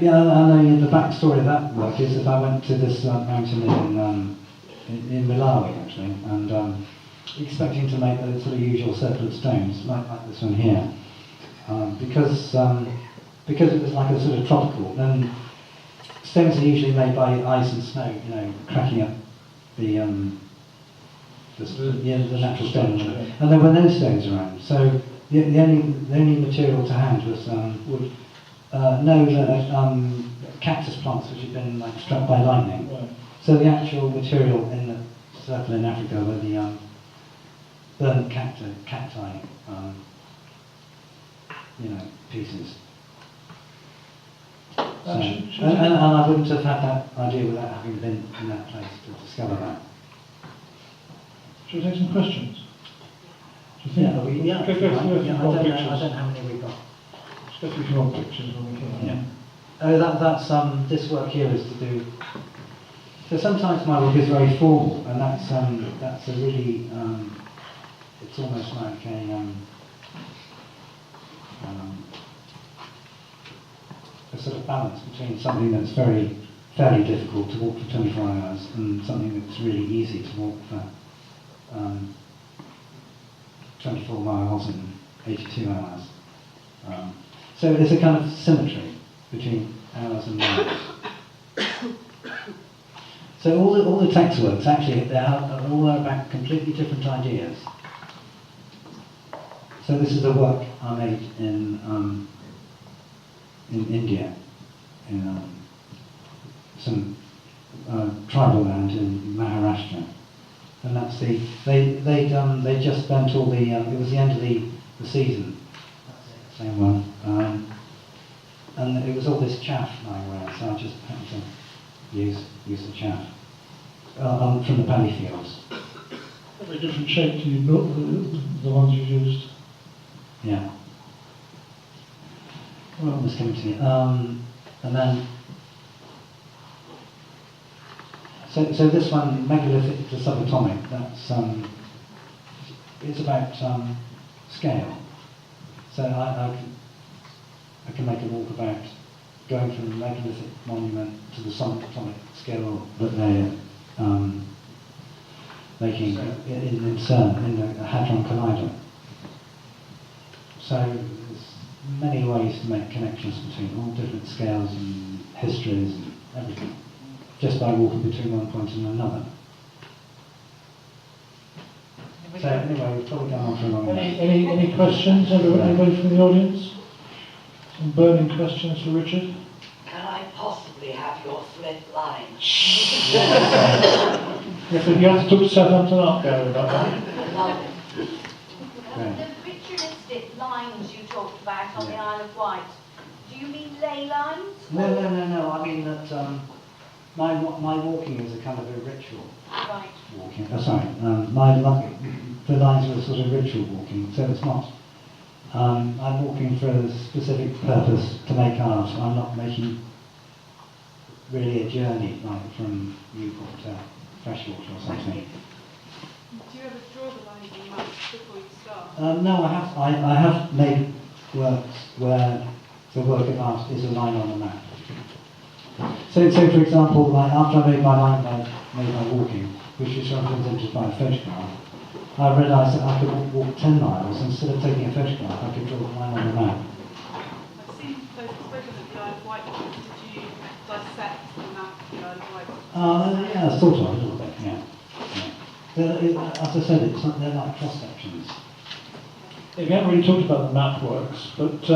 Yeah, I know the backstory of that work is that I went to this mountain in Malawi, actually, and expecting to make the sort of usual circular stones, like this one here, because it was like a sort of tropical. And stones are usually made by ice and snow, cracking up the natural stone. And there were no stones around, so the only material to hand was wood. Cactus plants which had been struck by lightning. Right. So the actual material in the circle in Africa were the burnt cacti, pieces. And I wouldn't have had that idea without having been in that place to discover that. Shall we take some questions? I don't know how many we've got. Let's go through some more pictures when we can. Yeah. That's this work here is to do. So sometimes my work is very formal, and that's a really it's almost like a sort of balance between something that's fairly difficult to walk for 24 hours and something that's really easy to walk for 24 miles in 82 hours. So there's a kind of symmetry between hours and miles. So all the text works actually they're all about completely different ideas. So this is a work I made in India, in some tribal land in Maharashtra, and that's they just burnt all the it was the end of the season. Same one. And it was all this chaff lying around, so I just happened to use the chaff from the paddy fields. Very different shape to you built the ones you used. Yeah. Well, I'm just coming to you. And then, so this one, megalithic to subatomic, that's it's about scale. So I can make a walk about going from the megalithic monument to the subatomic scale that they're making in CERN, in the Hadron Collider. So there's many ways to make connections between all different scales and histories and everything, just by walking between one point and another. So anyway, we've probably gone on for a long time. Any questions? Anybody from the audience? Some burning questions for Richard? Can I possibly have your flip line? Yes, you have to talk to Southampton Art Gallery about that. The ritualistic lines you talked about on the Isle of Wight, do you mean ley lines? No. I mean that my walking is a kind of a ritual. Right. Walking. The lines are a sort of ritual walking, so it's not. I'm walking for a specific purpose to make art. I'm not making really a journey like from Newport to Freshwater or something. Do you ever draw the lines in maps before you start? No, I have made works where the work of art is a line on the map. So for example, after I made my walking, which was represented by a photograph, I realised that I could walk 10 miles instead of taking a photograph. I could draw a line on the map. I've seen those photos of the Isle of Wight. Did you dissect the map of the Isle of Wight? Yeah, sort of, a little bit, yeah. As I said, they're like cross-sections. We haven't really talked about the map works, but I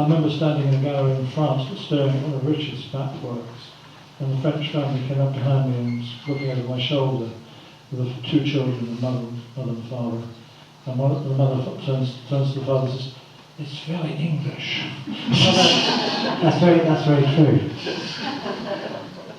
remember standing in a gallery in France staring at one of Richard's map works, and the French family came up behind me and was looking over my shoulder with the two children, the mother and father. And the mother turns to the father and says, "It's very English." That's very true.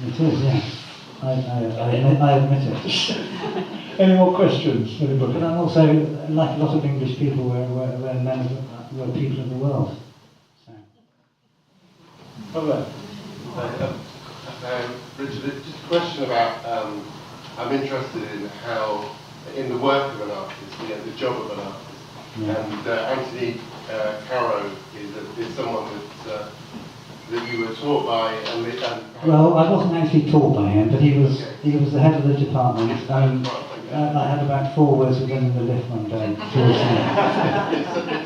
It is, yeah. I admit it. Any more questions, anybody? But I'm also, like a lot of English people, we're people of the world. So. Hello. Richard, just a question about, I'm interested in the work of an artist, the job of an artist. Yeah. And Anthony Caro is someone that that you were taught by Well, I wasn't actually taught by him, but he was the head of the department. I had about 4 words with him in the lift one day towards him.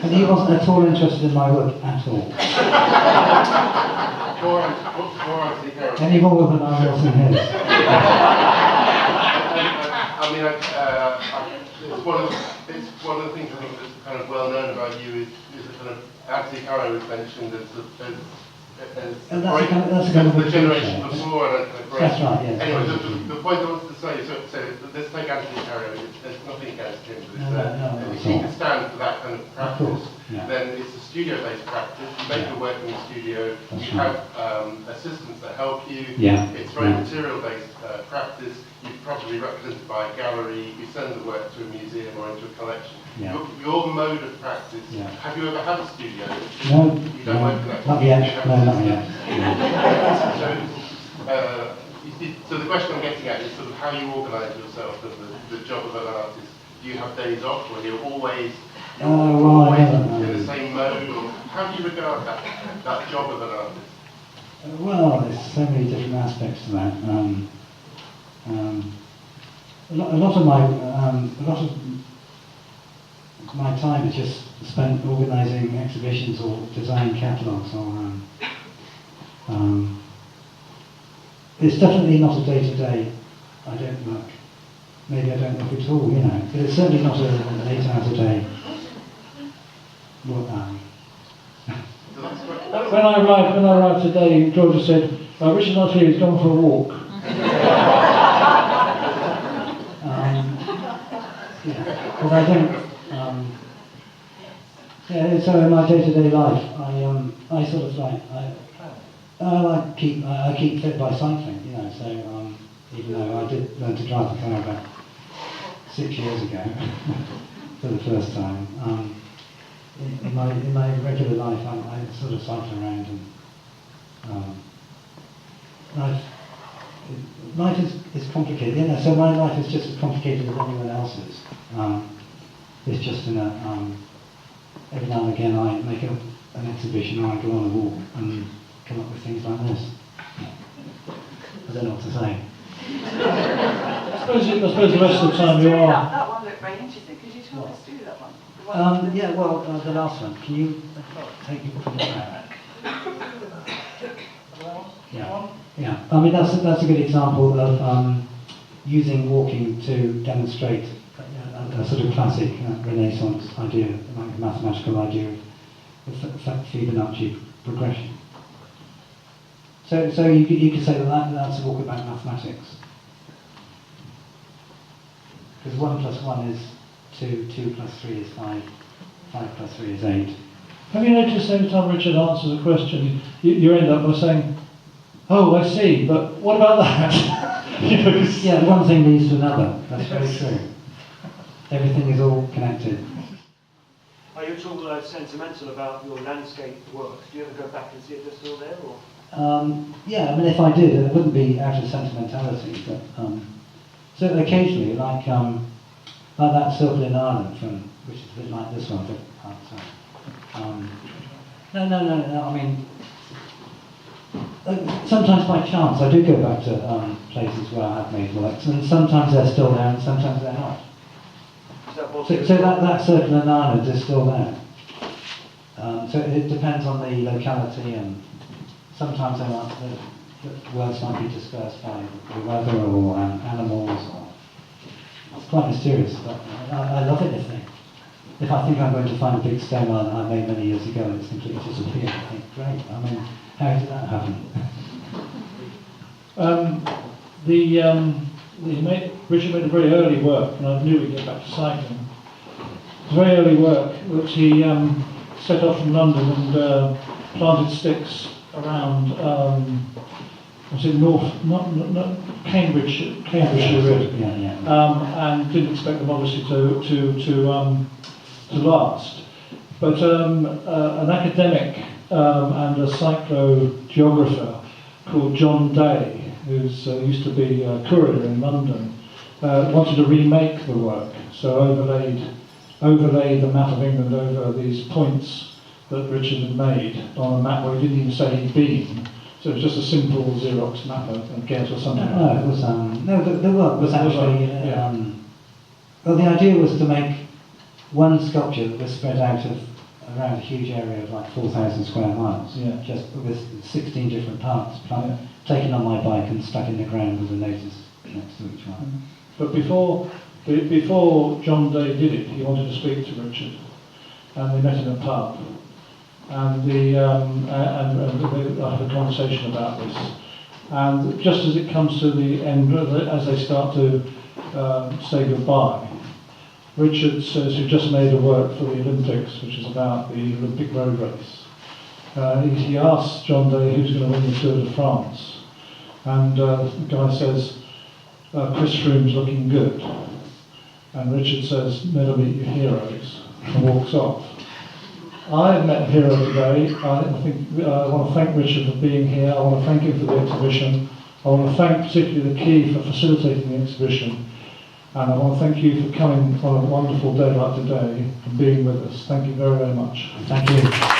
And he wasn't at all interested in my work at all. Any more than I was in his. It's one of the things I think that's kind of well known about you is the kind of Anthony Caro was mentioned as the generation before and a great. That's right, yes. Anyway, the point I wanted to say is, let's take Anthony Caro, there's nothing against him, but if he can stand for that kind of practice, then it's a studio-based practice. You make your work in the studio, you have assistants that help you, it's very material-based practice, you're probably represented by a gallery, you send the work to a museum or into a collection. Your mode of practice, have you ever had a studio? No, you don't work in that. Not yet. No, not yet. So the question I'm getting at is sort of how you organise yourself and the job of an artist. Do you have days off, or you're always in the same mode, or how do you regard that job of an artist? Well, there's so many different aspects to that. A lot of my time is just spent organising exhibitions or designing catalogues, or it's definitely not a day-to-day. I don't work. Maybe I don't work at all, but it's certainly not an 8 hours a day. When I arrived today, Georgia said, Richard's not here, he's gone for a walk. But I don't. So in my day-to-day life, I sort of like I keep fit by cycling, So even though I did learn to drive the car about 6 years ago for the first time, in my regular life, I sort of cycle around, and life is complicated, So my life is just as complicated as anyone else's. It's just every now and again I make an exhibition, or I go on a walk and come up with things like this. I don't know what to say. I suppose the rest of the time you are. That one looked very interesting. Could you talk us through that one? The last one. Can you take it from the back? Yeah. I mean, that's a good example of using walking to demonstrate a sort of classic Renaissance idea, like a mathematical idea of Fibonacci progression. So you could say that's a walk about mathematics. Because 1 + 1 is 2, 2 + 3 is 5, 5 + 3 is 8. Have you noticed every time Richard answers a question, you end up by saying, oh, I see, but what about that? Yeah, one thing leads to another. That's very true. Everything is all connected. Are you at all sentimental about your landscape works? Do you ever go back and see if they're still there? Or? Yeah, I mean, if I did, it wouldn't be out of sentimentality, but so occasionally, like that circle in Ireland, which is a bit like this one, but outside. No. I mean, sometimes by chance I do go back to places where I have made works, and sometimes they're still there, and sometimes they're not. So that circle in Ireland is still there. So it depends on the locality, and sometimes the words might be dispersed by the weather or animals. It's quite mysterious, but I love it if I think I'm going to find a big stone I made many years ago and it's completely disappeared. I think, great, I mean, how did that happen? Richard made a very early work, and I knew we'd get back to cycling. It was very early work, which he set off from London and planted sticks around, was it not Cambridgeshire really, and didn't expect them obviously to last. But an academic and a cyclogeographer called John Day, who used to be a curator in London, wanted to remake the work, so overlaid the map of England over these points that Richard had made on a map where he didn't even say he'd been. So it was just a simple Xerox map, I guess, or something. No, it was the work was actually. Well, the idea was to make one sculpture that was spread out around a huge area of like 4,000 square miles. Yeah. Just with 16 different parts, taken on my bike and stuck in the ground with a notice next to each one. But before John Day did it, he wanted to speak to Richard, and they met in a pub. And I had a conversation about this. And just as it comes to the end, as they start to say goodbye, Richard says, who just made a work for the Olympics, which is about the Olympic road race. He asks John Day who's going to win the Tour de France. And the guy says, Chris Froome's looking good. And Richard says, never meet your heroes, and walks off. I have met a hero today. I want to thank Richard for being here. I want to thank him for the exhibition. I want to thank particularly the Quay for facilitating the exhibition. And I want to thank you for coming on a wonderful day like today and being with us. Thank you very, very much. Thank you.